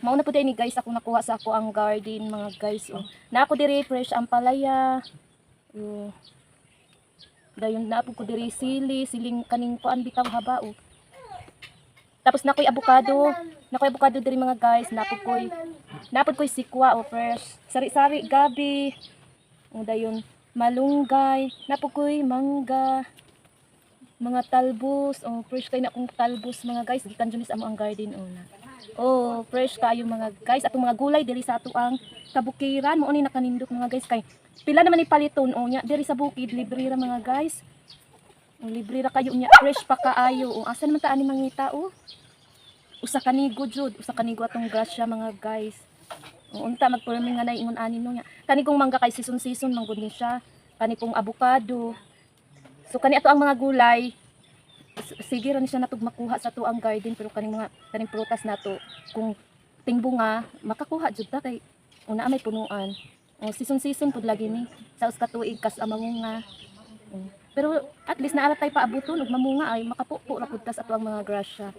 Mao na pud ni guys ako nakuha sa ako ang garden mga guys. Oh. Na ako diri fresh ang palaya. Oh. Dayon na ko diri siling kaning kuan bitaw haba oh. Tapos nakoy avocado. Nakoy avocado diri mga guys, napod koy sikwa oh fresh. Sari-sari gabi. Oh dayon malunggay, napod koy mangga. Mga talbos, oh fresh kay na kong talbos mga guys, gikan jud sa amo ang garden oh na. Oh, fresh kaayo mga guys. Atong mga gulay diri sa ato ang kabukiran mo ni nakanindot mga guys kay pila naman ni paliton o nya diri sa bukid libre ra mga guys. O libre ra kayo nya fresh pa kaayo. O asa man ta ani mangita o. Usa kanigo jud, usa kanigo atong grasya mga guys. O unta magpurmi nga nay ingon ani no nya. Kani kong mangga kay season manggod ni siya. Kani kong avocado. So kani ato ang mga gulay. Sige ra ni siya natog makuha sa to ang garden pero kaning prutas nato kung tingbunga makakuha jud ta kay una may punuan. O season pud lagi ni sa usa ka tuig kas amangunga. Pero at least naara tay paabuton ug mamunga ay makapupo ra pud ta sa ato ang mga grasya.